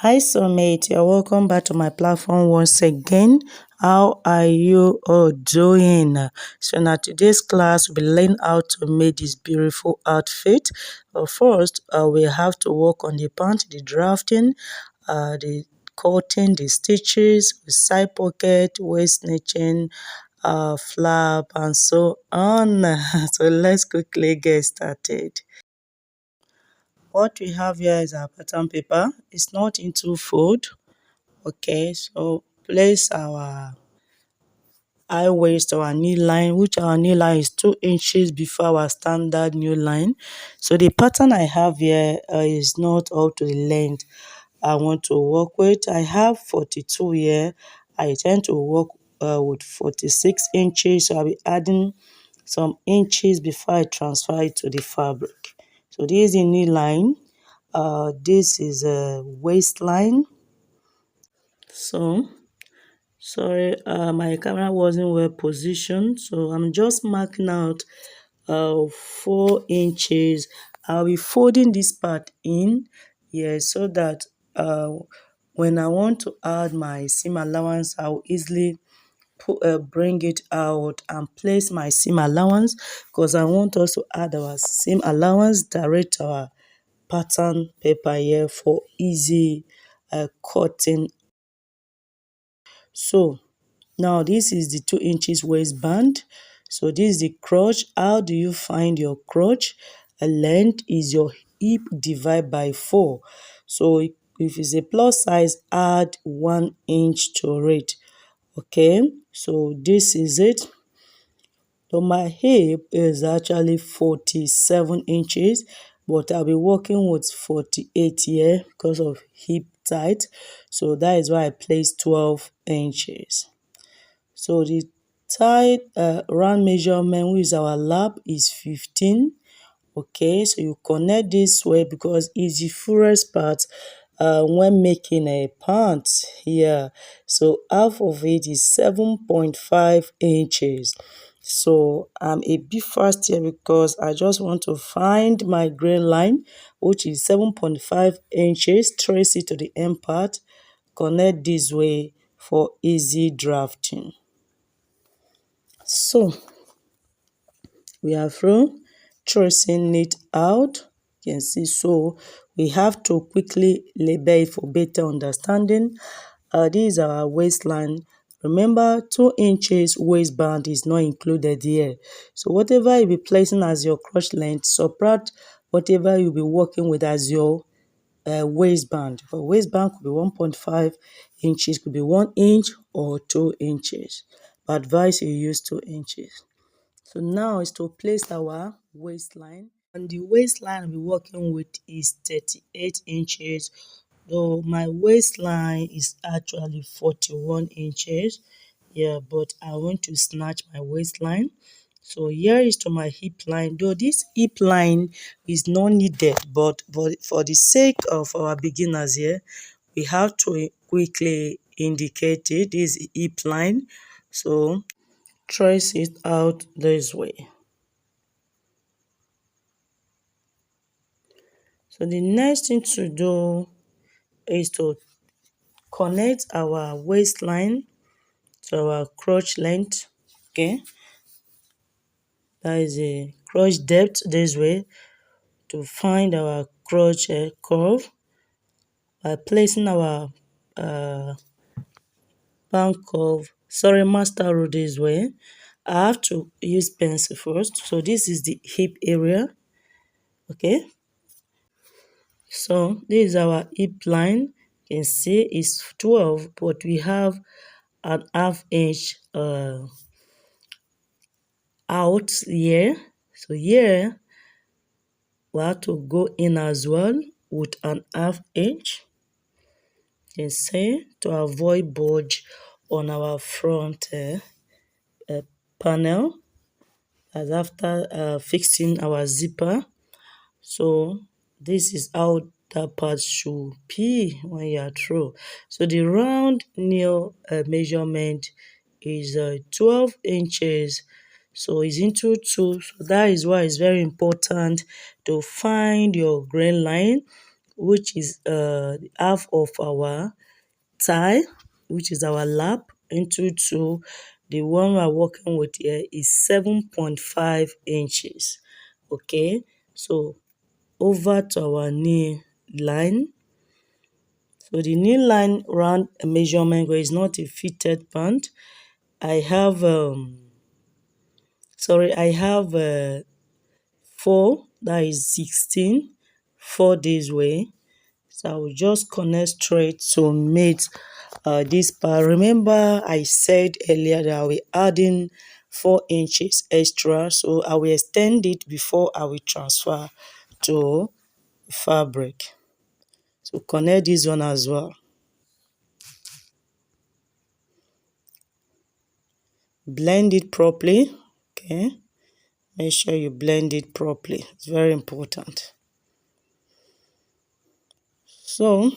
Hi Summit, you're welcome back to my platform once again. How are you all doing? So now today's class we'll learn how to make this beautiful outfit. But first, we have to work on the pant, the drafting, the cutting, the stitches, the side pocket, waist stitching, flap, and so on. So let's quickly get started. What we have here is our pattern paper. It's not into fold. Okay, so place our high waist or our knee line, which our knee line is 2 inches before our standard knee line. So the pattern I have here is not up to the length I want to work with. I have 42 here. I tend to work with 46 inches, so I'll be adding some inches before I transfer it to the fabric. So this is the knee line. This is a waistline. So sorry, my camera wasn't well positioned, so I'm just marking out 4 inches. I'll be folding this part in here so that when I want to add my seam allowance, I'll easily bring it out and place my seam allowance, because I want us to add our seam allowance direct to our pattern paper here for easy cutting. So now this is the 2 inches waistband. So this is the crotch. How do you find your crotch? A length is your hip divided by 4. So if it's a plus size, add 1 inch to it. Okay, so this is it. So my hip is actually 47 inches, but I'll be working with 48 here because of hip tight. So that is why I placed 12 inches. So the tight round measurement, which is our lap, is 15. Okay, so you connect this way because it's the fullest part when making a pant here. So half of it is 7.5 inches. So I'm a bit fast here because I just want to find my grain line, which is 7.5 inches, trace it to the end part, connect this way for easy drafting. So we are through tracing it out. You can see, so we have to quickly label it for better understanding. This is our waistline. Remember, 2 inches waistband is not included here. So whatever you'll be placing as your crotch length, subtract whatever you'll be working with as your waistband. For waistband could be 1.5 inches, could be 1 inch or 2 inches. But advise you use 2 inches. So now is to place our waistline. And the waistline we're working with is 38 inches. Though my waistline is actually 41 inches. Yeah, but I want to snatch my waistline. So here is to my hip line. Though this hip line is not needed, but for the sake of our beginners here, we have to quickly indicate it. This is hip line. So trace it out this way. So the next thing to do is to connect our waistline to our crotch length. Okay, that is a crotch depth this way to find our crotch curve by placing our band curve, master rule this way. I have to use pencil first. So this is the hip area. Okay, so this is our hip line. You can see it's 12, but we have an half inch out here. So here we have to go in as well with an half inch. You can see, to avoid bulge on our front panel, as after fixing our zipper. So this is how that part should be when you are through. So the round nail measurement is 12 inches. So it's into 2. So that is why it's very important to find your grain line. which is half of our thigh, which is our lap, into two. The one we're working with here is 7.5 inches. Okay, so over to our knee line. So the knee line round measurement where is not a fitted pant. I have I have 4, that is 16, 4 this way. So I will just connect straight to meet this part. Remember I said earlier that I will add in 4 inches extra, so I will extend it before I will transfer to fabric. So connect this one as well. Blend it properly. Okay, make sure you blend it properly. It's very important. So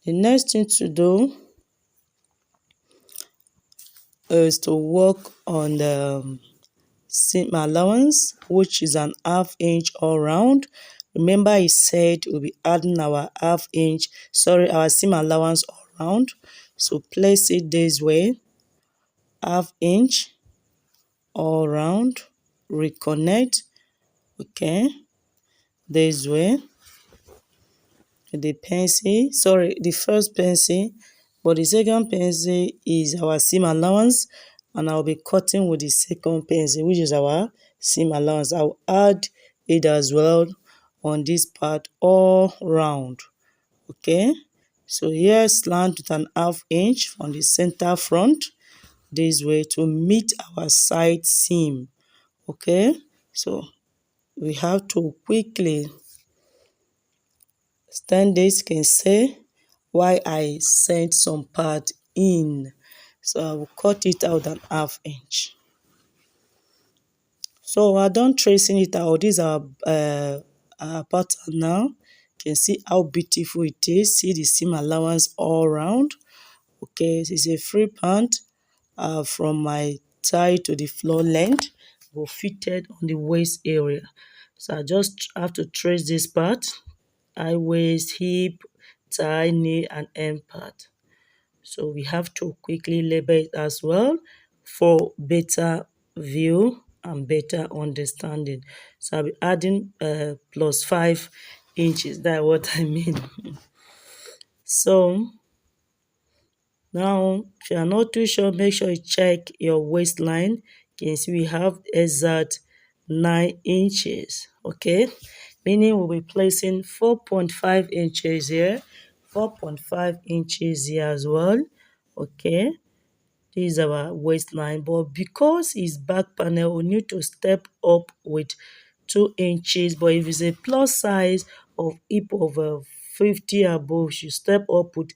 the next thing to do is to work on the seam allowance, which is an half inch all round. Remember I said we'll be adding our our seam allowance all round. So place it this way, half inch all round, reconnect. Okay, this way. The pencil, the first pencil, but the second pencil is our seam allowance, and I'll be cutting with the second pencil, which is our seam allowance. I'll add it as well on this part all round. Okay, so here slant with an half inch from the center front this way to meet our side seam. Okay, so we have to quickly stand this, can say why I sent some part in. So I will cut it out an half inch. So I done tracing it out. This is our pattern now. You can see how beautiful it is. See the seam allowance all around. Okay, this is a free pant from my thigh to the floor length, but fitted on the waist area. So I just have to trace this part: high waist, hip, thigh, knee, and end part. So we have to quickly label it as well for better view and better understanding. So I'll be adding plus 5 inches. That's what I mean. So now, if you are not too sure, make sure you check your waistline. You can see we have exact 9 inches. Okay, meaning we'll be placing 4.5 inches here, 4.5 inches here as well. Okay, this is our waistline, but because it's back panel, we need to step up with 2 inches. But if it's a plus size of hip of 50 above, you step up with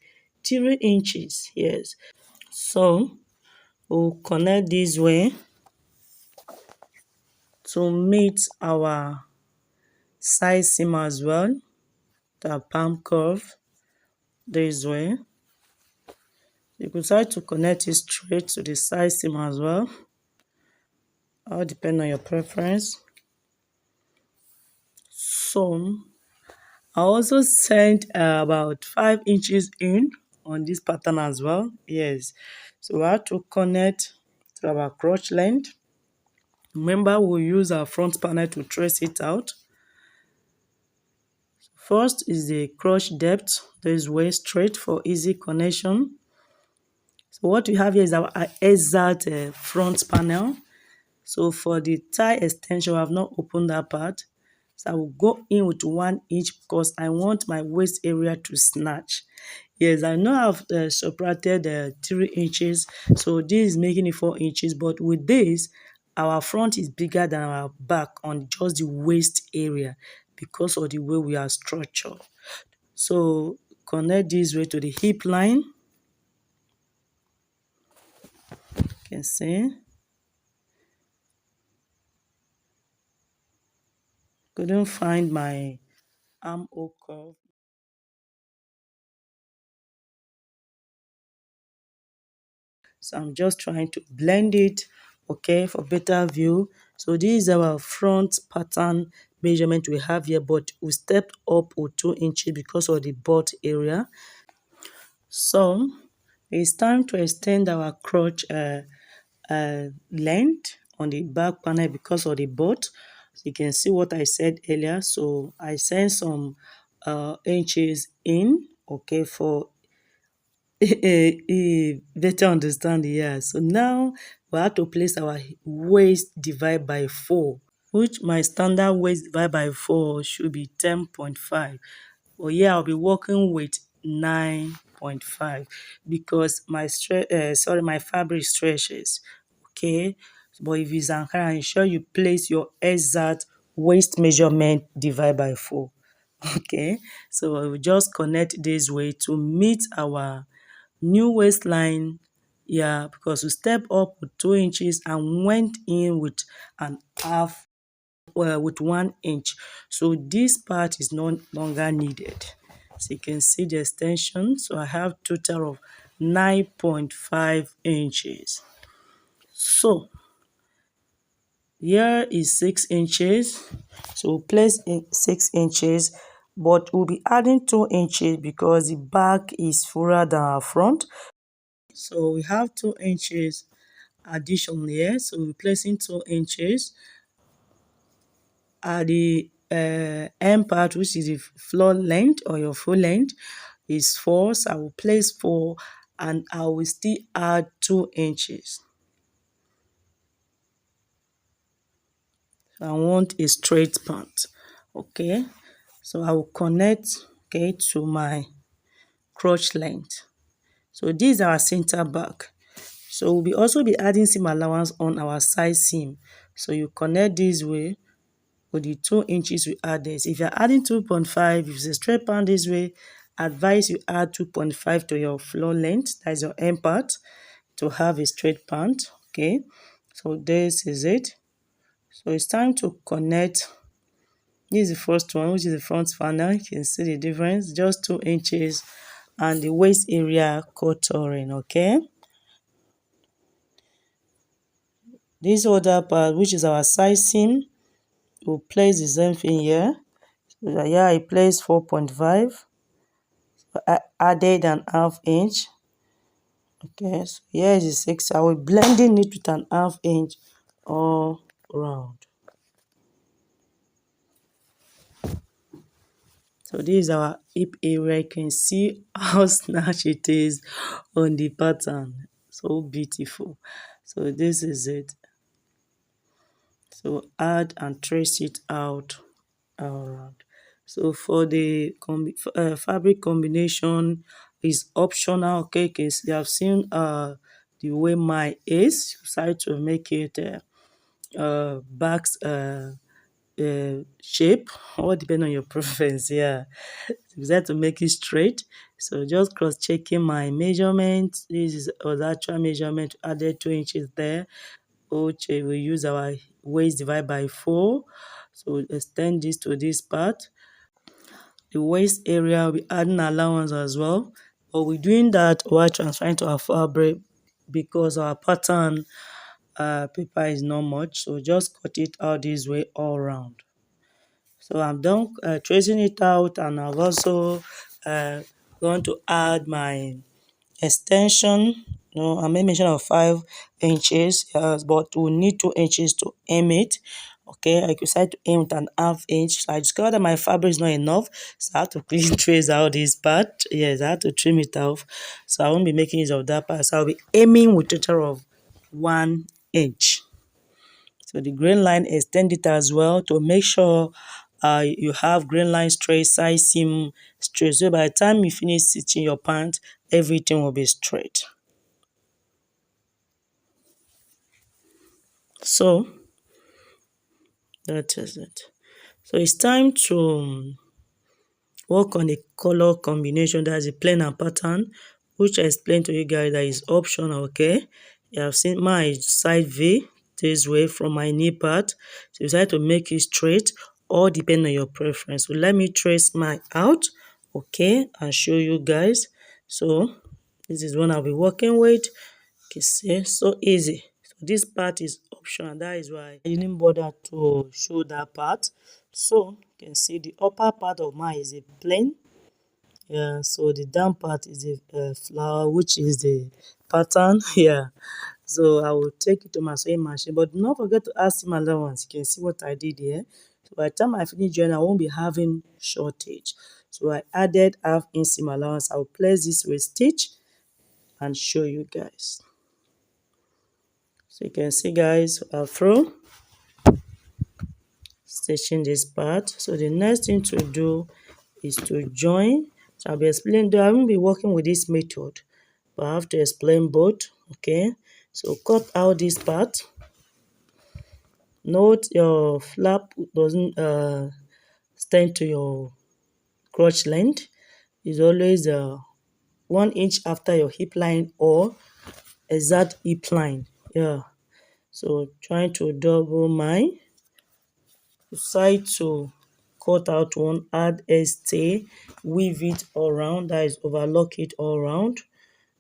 3 inches. Yes, so we'll connect this way to meet our side seam as well, the palm curve this way. You could try to connect it straight to the side seam as well. All depend on your preference. So I also sent about 5 inches in on this pattern as well. Yes, so we have to connect to our crotch length. Remember, we'll use our front panel to trace it out. First is the crotch depth. This way straight for easy connection. So what we have here is our exact front panel. So for the thigh extension, I have not opened that part. So I will go in with 1 inch because I want my waist area to snatch. Yes, I know I've separated 3 inches. So this is making it 4 inches. But with this, our front is bigger than our back on just the waist area because of the way we are structured. So connect this way to the hip line. You can see. Couldn't find my armhole curve. So I'm just trying to blend it, okay, for better view. So this is our front pattern measurement we have here, but we stepped up with 2 inches because of the butt area. So it's time to extend our crotch length on the back panel because of the butt. So you can see what I said earlier. So I sent some inches in, okay, for better understand. Yeah. So now we have to place our waist divide by 4, which my standard waist divide by 4 should be 10.5. But yeah, I'll be working with 9.5 because my fabric stretches. Okay. But if it's Ankara, ensure you place your exact waist measurement divide by 4. Okay. So I will just connect this way to meet our new waistline. Yeah, because we step up with 2 inches and went in with an half, with 1 inch. So this part is no longer needed. So you can see the extension. So I have total of 9.5 inches. So here is 6 inches. So we'll place in 6 inches, but we'll be adding 2 inches because the back is fuller than our front. So we have 2 inches addition here. So we're placing 2 inches at the end part, which is the floor length or your full length is 4. So I will place 4 and I will still add 2 inches. So I want a straight pant. Okay. So I will connect, okay, to my crotch length. So this is our center back. So we'll also be adding seam allowance on our side seam. So you connect this way with the 2 inches we added. So if you're adding 2.5, if it's a straight pant this way, advise you add 2.5 to your floor length, that is your end part, to have a straight pant. Okay, so this is it. So it's time to connect. This is the first one, which is the front panel. You can see the difference, just 2 inches and the waist area contouring. Okay, this other part, which is our side seam, we'll place the same thing here. So here I place 4.5. So I added an half inch. Okay, so here is the 6. I will blending it with an half inch all round. So this is our hip area. You can see how snatched it is on the pattern. So beautiful. So this is it. So add and trace it out around. So for the fabric combination is optional. Okay, case you have seen the way mine is. Decide to make it back shape, all depend on your preference. Yeah, decide to make it straight. So just cross checking my measurement. This is the actual measurement. Added 2 inches there, which we use our waist divide by 4. So we'll extend this to this part. The waist area, we add an allowance as well, but we're doing that while transferring to our fabric because our pattern paper is not much. So just cut it out this way all around. So I'm done tracing it out, and I've also going to add my extension. No, I made mention of 5 inches, yes, but we need 2 inches to aim it. Okay, I decided to aim with an half inch. So I discovered that my fabric is not enough, so I have to clean trace out this part. Yes, I have to trim it off, so I won't be making use of that part. So I'll be aiming with a total of 1 inch. So the grain line, extend it as well to make sure you have grain line straight, side seam straight. So by the time you finish stitching your pant, everything will be straight. So that is it. So it's time to work on a color combination. That's a plain and pattern, which I explained to you guys that is optional. Okay, you have seen my side V this way from my knee part. So you decide to make it straight, or depend on your preference. So let me trace mine out, okay, and show you guys. So this is one I'll be working with. Okay, see, so easy. So this part is optional. That is why I didn't bother to show that part. So you can see the upper part of mine is a plain. Yeah, so the down part is a flower, which is the pattern. Yeah, so I will take it to my sewing machine, but do not forget to add seam allowance. You can see what I did here. So by the time I finish joining, I won't be having shortage. So I added half inch seam allowance. I will place this with stitch and show you guys. So you can see, guys, through stitching this part. So the next thing to do is to join. So I'll be explaining, though I won't be working with this method, but I have to explain both. Okay, so cut out this part. Note your flap doesn't stand to your crotch length. It's always 1 inch after your hip line or exact hip line. Yeah, so trying to double mine. Decide to cut out one, add a stay, weave it all around, that is overlock it all around.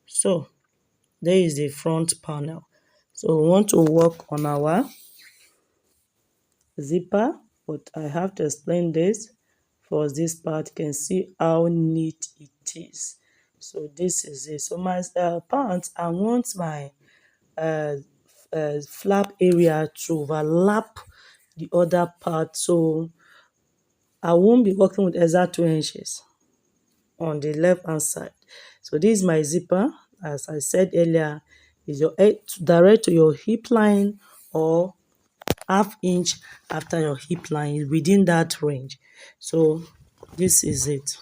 So there is the front panel. So we want to work on our zipper, but I have to explain this. For this part, you can see how neat it is. So this is it. So my pants, I want my uh, flap area to overlap the other part, so I won't be working with exact 2 inches on the left hand side. So this is my zipper. As I said earlier, is your head direct to your hip line or half inch after your hip line, is within that range. So this is it.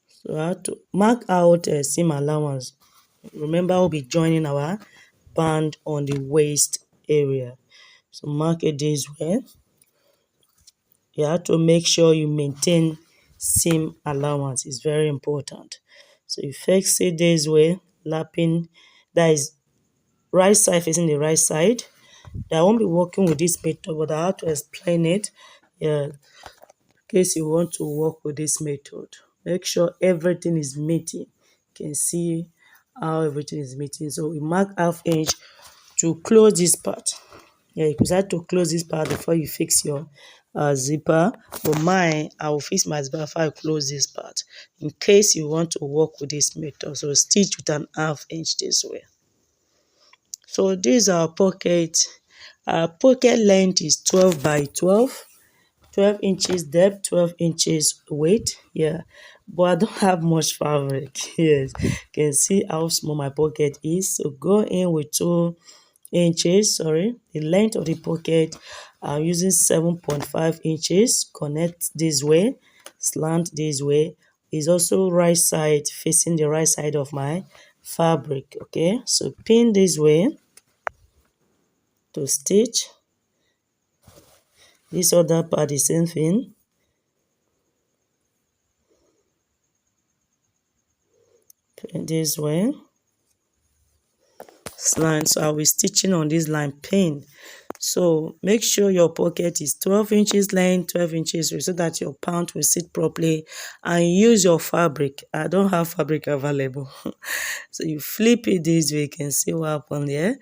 So I have to mark out a seam allowance. Remember, we'll be joining our band on the waist area. So mark it this way. You have to make sure you maintain seam allowance. It's very important. So you fix it this way, lapping, that is right side facing the right side. I won't be working with this method, but I have to explain it. Yeah, in case you want to work with this method. Make sure everything is meeting. You can see how everything is meeting. So we mark half inch to close this part. Yeah, you could have to close this part before you fix your zipper. But mine, I will fix my zipper before I close this part, in case you want to work with this method. So stitch with an half inch this way. So this is our pocket. Our pocket length is 12 by 12. 12 inches depth, 12 inches weight. Yeah, but I don't have much fabric. Yes, you can see how small my pocket is. So go in with 2 inches. Sorry, the length of the pocket, I'm using 7.5 inches. Connect this way, slant this way. Is also right side, facing the right side of my fabric. Okay, so pin this way to stitch. This other part, the same thing. Pin this way. Line, so I'll be stitching on this line, pin. So make sure your pocket is 12 inches length, 12 inches width, so that your pant will sit properly, and use your fabric. I don't have fabric available. So you flip it this way, you can see what happened there.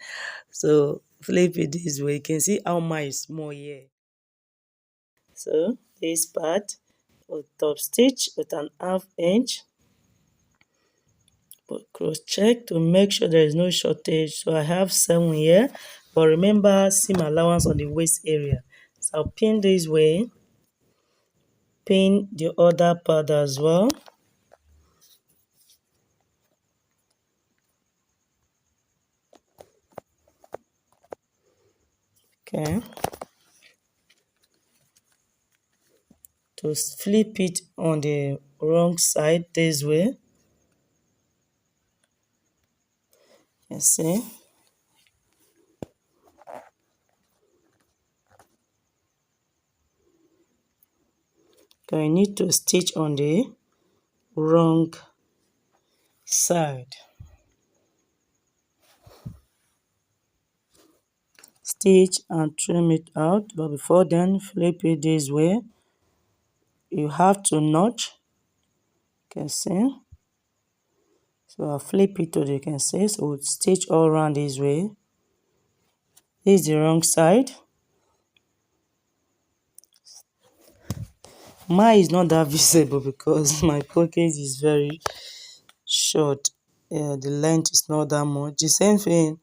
So flip it this way, you can see how mine is small here. So this part, top stitch with an half inch, but cross check to make sure there is no shortage. So I have 7 here, but remember seam allowance on the waist area. So I'll pin this way, pin the other part as well. Okay, to flip it on the wrong side this way. You see, so I need to stitch on the wrong side. Stitch and trim it out, but before then, flip it this way. You have to notch. You can see. So I'll flip it to the, you can see. So we'll stitch all around this way. This is the wrong side. Mine is not that visible because my pocket is very short. The length is not that much. The same thing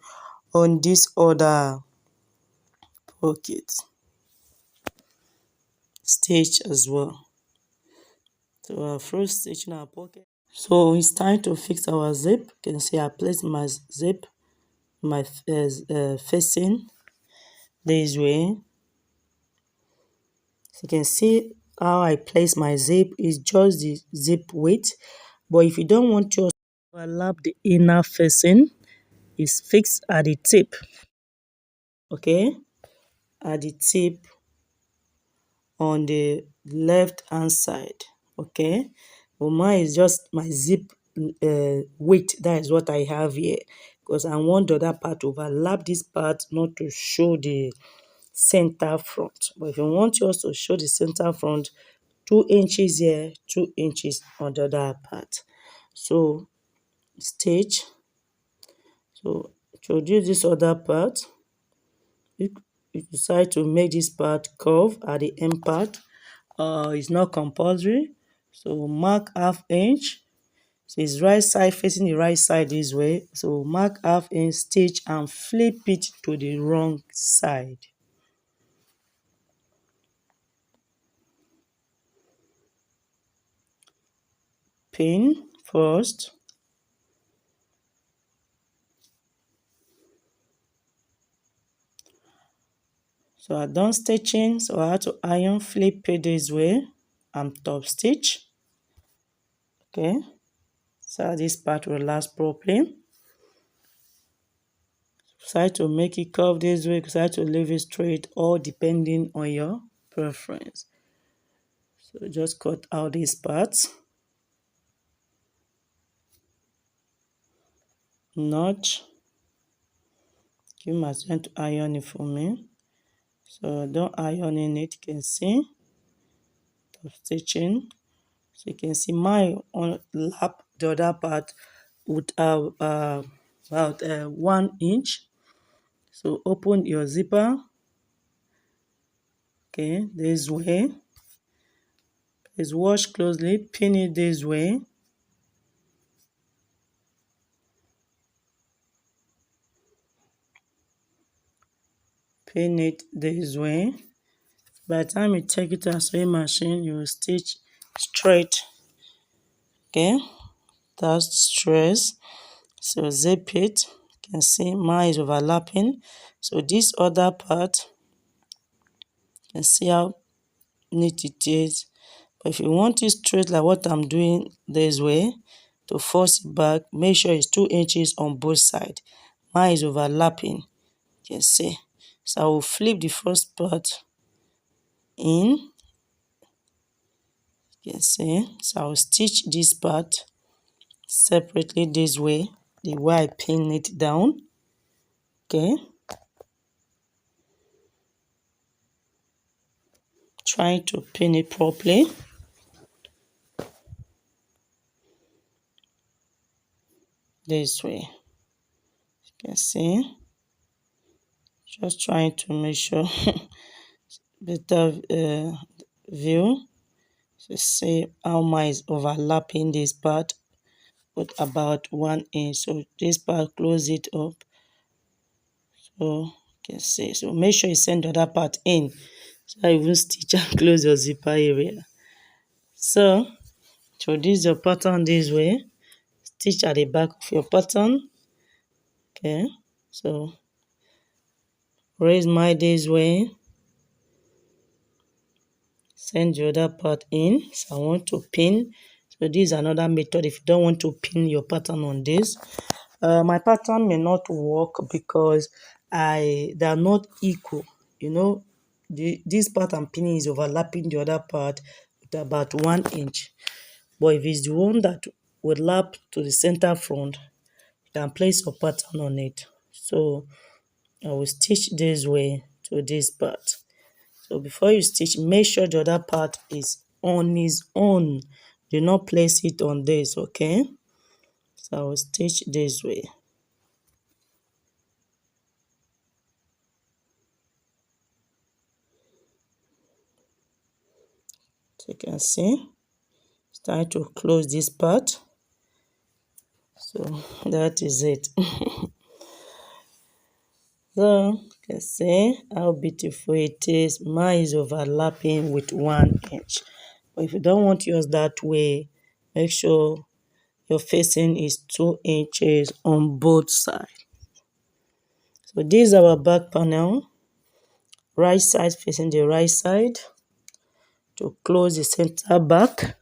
on this other pocket stitch as well. So our first stitch in our pocket. So it's time to fix our zip. You can see I place my zip, my facing this way. So you can see how I place my zip is just the zip width. But if you don't want yours to overlap the inner facing, it's fixed at the tip. Okay, at the tip on the left hand side. Okay, but mine is just my zip width. That is what I have here, because I want the other part to overlap this part, not to show the center front. But if you want yours to show the center front, 2 inches here, 2 inches on the other part. So stitch. So introduce this other part. You decide to make this part curve at the end part. It's not compulsory. So mark half inch. So it's right side facing the right side this way. So mark half inch, stitch and flip it to the wrong side. Pin first. So I done stitching, so I had to iron, flip it this way and top stitch. Okay, so this part will last properly. Decide to make it curve this way, decide to leave it straight, or depending on your preference. So just cut out these parts. Notch. You must want to iron it for me. So don't iron in it, you can see. Top stitching. So you can see my on lap the other part with about 1 inch. So open your zipper. Okay, this way. Please watch closely, pin it this way. Pin it this way. By the time you take it to a sewing machine, you will stitch straight. Okay, that's stress. So zip it. You can see mine is overlapping. So this other part, you can see how neat it is. But if you want it straight like what I'm doing this way, to force it back, make sure it's 2 inches on both sides. Mine is overlapping. You can see. So I will flip the first part in. You can see. So I will stitch this part separately this way, the way I pin it down. Okay. Trying to pin it properly. This way. You can see. Just trying to make sure better view. So see how mine is overlapping this part with about 1 inch. So this part, close it up. So you can see. So make sure you send the other part in. So I even stitch and close your zipper area. So introduce your pattern this way. Stitch at the back of your pattern. Okay. So raise mine this way. Send the other part in. So I want to pin. So this is another method if you don't want to pin your pattern on this. My pattern may not work because they are not equal. You know, this part I'm pinning is overlapping the other part with about 1 inch. But if it's the one that will lap to the center front, you can place your pattern on it. So I will stitch this way to this part. So before you stitch, make sure the other part is on its own. Do not place it on this, okay? So I will stitch this way. So you can see it's time to close this part. So that is it. So you can see how beautiful it is. Mine is overlapping with 1 inch. But if you don't want to use that way, make sure your facing is 2 inches on both sides. So this is our back panel. Right side facing the right side. To close the center back,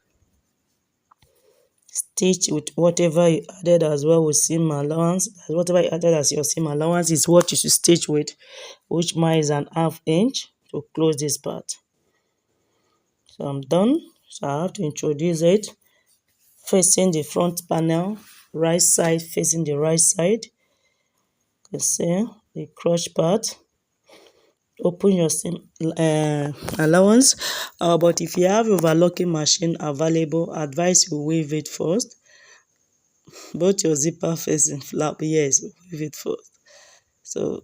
stitch with whatever you added as well with seam allowance. Whatever you added as your seam allowance is what you should stitch with, which mine is an 1/2 inch to close this part. So I'm done. So I have to introduce it facing the front panel, right side facing the right side. You see the crotch part. Open your seam allowance, but if you have overlocking machine available, advise you weave it first. Both your zipper facing flap, yes, weave it first. So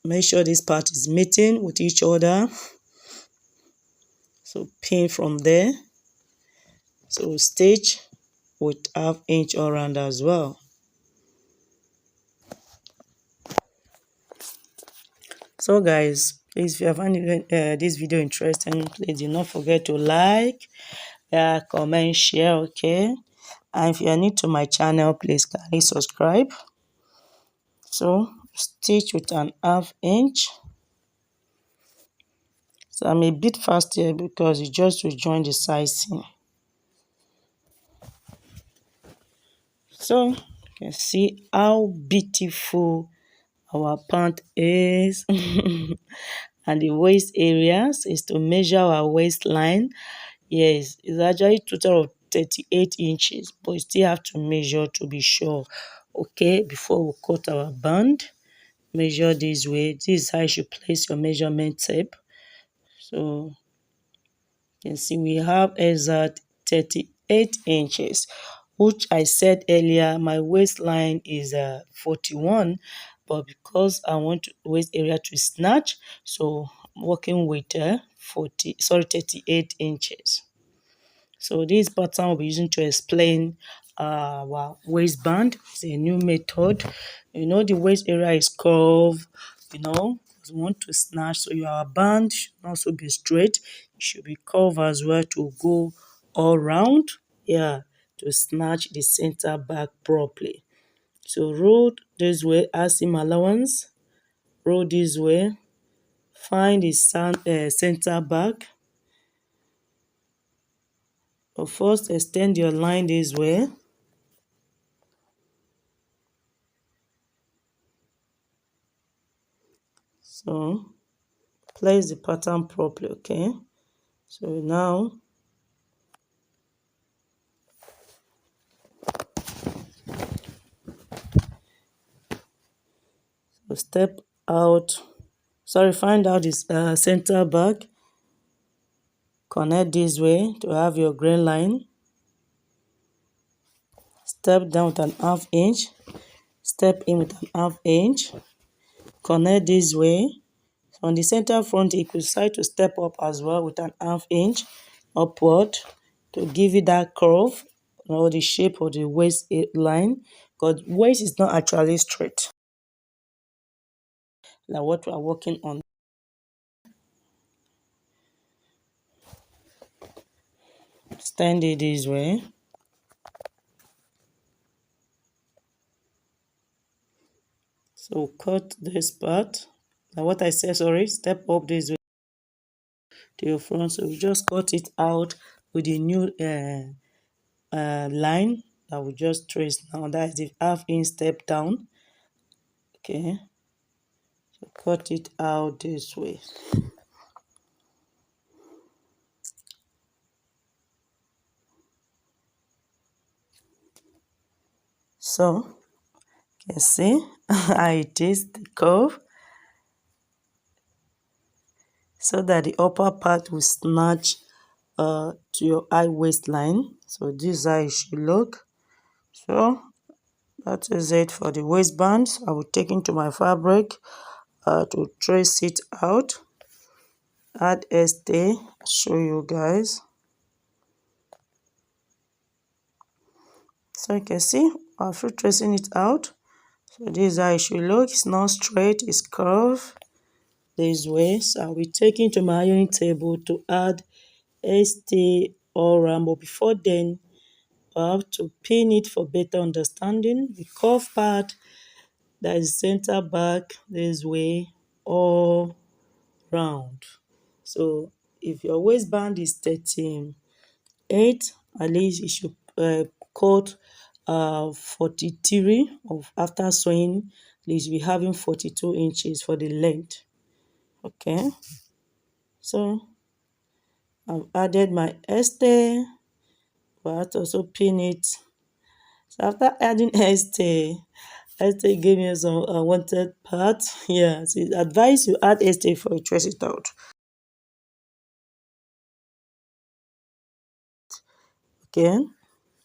make sure this part is meeting with each other. So pin from there. So stitch with 1/2 inch around as well. So guys, please, if you have found this video interesting, please do not forget to like, comment, share, okay? And if you are new to my channel, please kindly subscribe. So stitch with an 1/2 inch. So I'm a bit fast here because you just to join the side seam. So you can see how beautiful our pant is. And the waist areas is to measure our waistline. Yes, it's actually total of 38 inches, but you still have to measure to be sure. Okay, before we cut our band, measure this way. This is how you should place your measurement tape. So you can see we have exact 38 inches, which I said earlier my waistline is 41, but because I want waist area to snatch, so I'm working with 38 inches. So this pattern we'll be using to explain our waistband. It's a new method. You know, the waist area is curved, you know, because we want to snatch. So your band should also be straight. It should be curved as well to go all round. Yeah, to snatch the center back properly. So roll this way, add seam allowance. Roll this way. Find the center back. But first, extend your line this way. So place the pattern properly, okay? So now step out, find out this center back, connect this way to have your grain line, step down with an 1/2 inch, step in with an 1/2 inch, connect this way. So on the center front, you could decide to step up as well with an 1/2 inch upward to give it that curve or the shape of the waist line, because waist is not actually straight like what we are working on. Stand it this way. So cut this part. Now what I said, step up this way to your front. So we just cut it out with the new line that we just traced now. That is the 1/2 inch step down. Okay. So cut it out this way. So you can see how it is, the curve, so that the upper part will snatch to your high waistline. So this is how it should look. So that is it for the waistband. I will take into my fabric to trace it out. Add stay, show you guys. So you can see after tracing it out. So this is how it should look. It's not straight, it's curved this way. So I'll be taking to my ironing table to add stay all around. But before then, I have to pin it for better understanding. The cuff part that is center back this way all round. So if your waistband is 38, at least you should cut 43 of after sewing. At least we having 42 inches for the length. Okay, so I've added my stay, but also pin it. So after adding stay gave me some unwanted part. Yeah, so it's advised you add stay before you trace it out. Okay,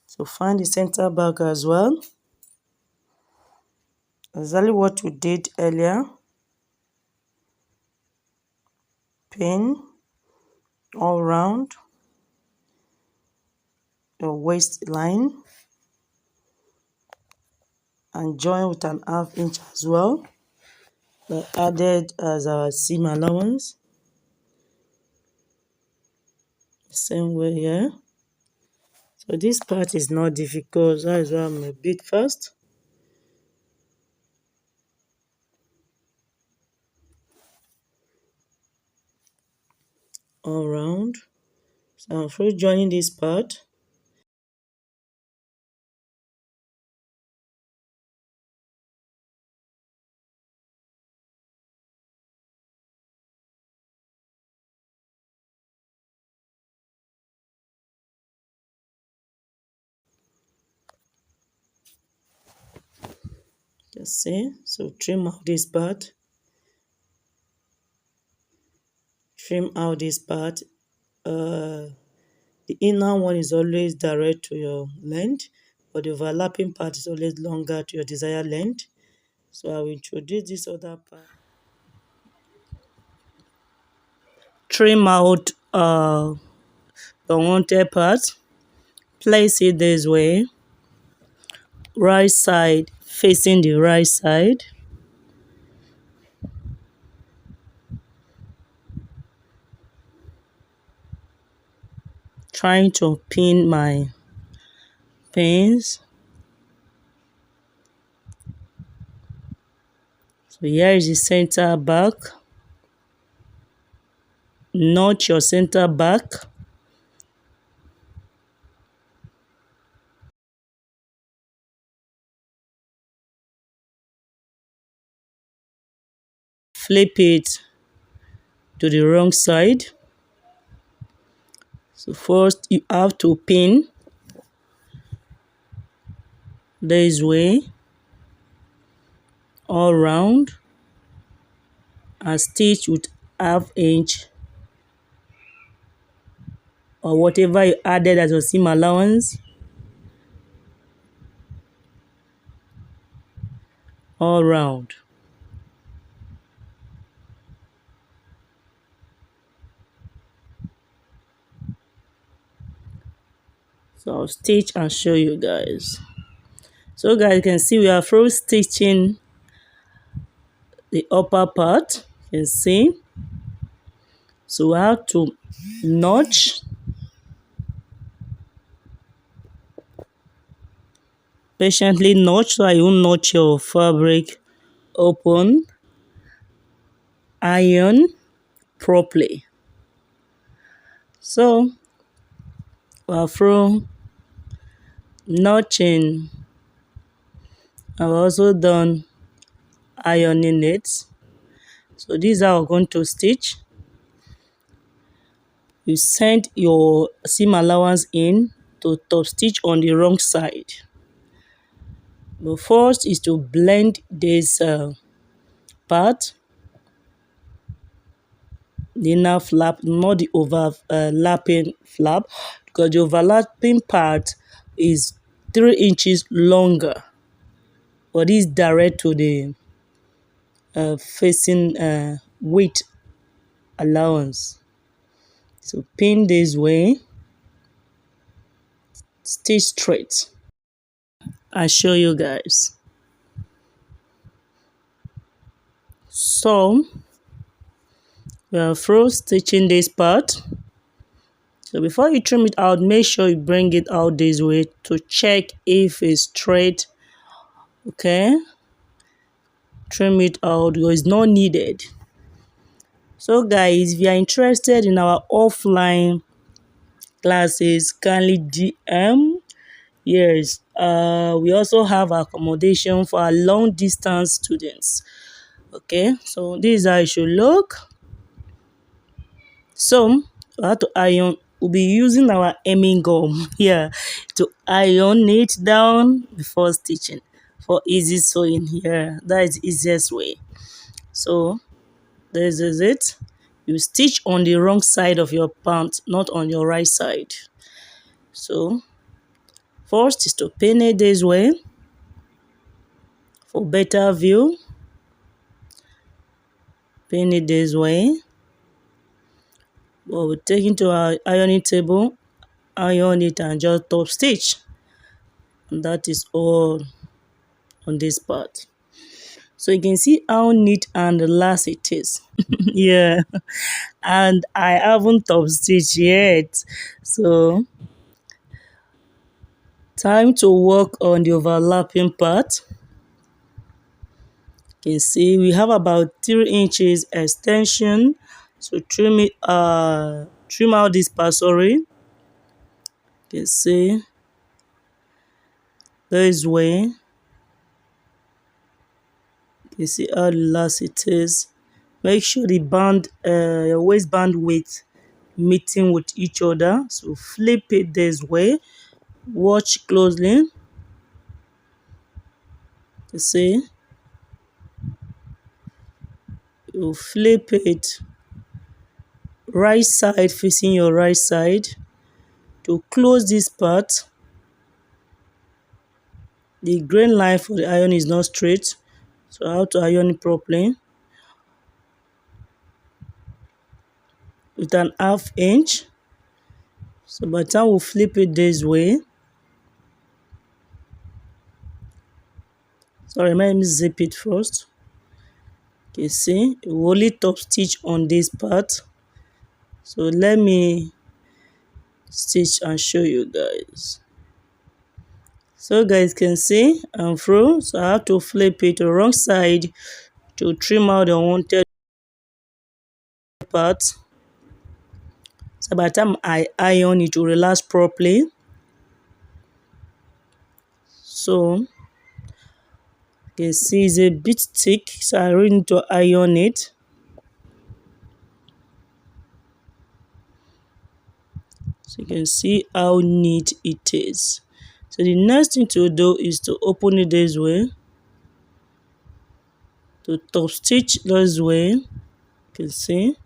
so find the center back as well. Exactly what we did earlier. Pin all around your waistline and join with an half inch as well. I added as our seam allowance. The same way here. So this part is not difficult. That is why I'm a bit fast. All around. So I'm first joining this part. Just see. So trim out this part. Trim out this part. The inner one is always direct to your length, but the overlapping part is always longer to your desired length. So I will introduce this other part. Trim out the unwanted part. Place it this way. Right side facing the right side. Trying to pin my pins. So here is the center back. Notch your center back. Flip it to the wrong side. So first you have to pin this way all round and stitch with half inch or whatever you added as your seam allowance all round. So I'll stitch and show you guys. So guys, you can see we are first stitching the upper part. You can see. So we have to notch. Patiently notch so you won't notch your fabric open. Iron properly. So we are from notching. I've also done ironing it. So this is how we're going to stitch. You send your seam allowance in to top stitch on the wrong side. The first is to blend this part, the inner flap, not the overlapping flap, because the overlapping part is 3 inches longer, but it's direct to the facing width allowance. So pin this way, stitch straight. and show you guys. So we are through stitching this part. So before you trim it out, make sure you bring it out this way to check if it's straight. Okay, trim it out because it's not needed. So guys, if you are interested in our offline classes, kindly DM. Yes, we also have accommodation for our long distance students. Okay, so this is how it should look. So we have to iron. We'll be using our hemming gum here to iron it down before stitching for easy sewing here. That is the easiest way. So this is it. You stitch on the wrong side of your pant, not on your right side. So first is to pin it this way for better view. Pin it this way. But we'll take it to our ironing table, iron it and just top stitch. And that is all on this part. So you can see how neat and relaxed it is. Yeah, and I haven't top stitched yet. So time to work on the overlapping part. You can see we have about 3 inches extension. So trim out this part, sorry. You can see this way. You can see how relaxed it is. Make sure the band, your waistband width meeting with each other. So flip it this way. Watch closely. You see, you flip it right side facing your right side to close this part. The grain line for the iron is not straight, so I have to iron it properly with an 1/2 inch. So by the time we flip it this way, sorry, let me zip it first. You see, you only top stitch on this part. So let me stitch and show you guys. So guys can see I'm through. So I have to flip it to the wrong side to trim out the unwanted part. So by the time I iron it will relax properly. So you can see it's a bit thick, so I really need to iron it. So you can see how neat it is. So the next thing to do is to open it this way, to top stitch this way. You can see.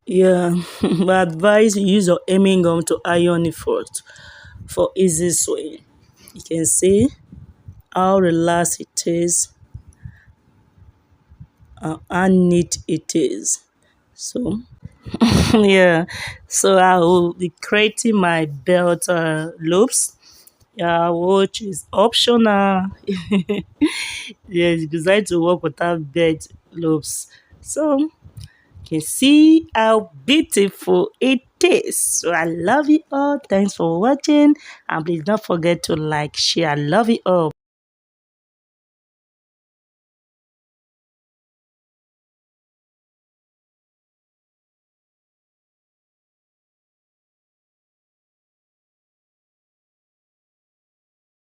Yeah, but advise you use your hemming gum to iron it first for easy sewing. You can see how relaxed it is and how neat it is. So yeah, so I will be creating my belt loops. Yeah, which is optional. Yes, you decide to work without belt loops. So you can see how beautiful it is. So I love you all. Thanks for watching, and please don't forget to like, share. I love you all.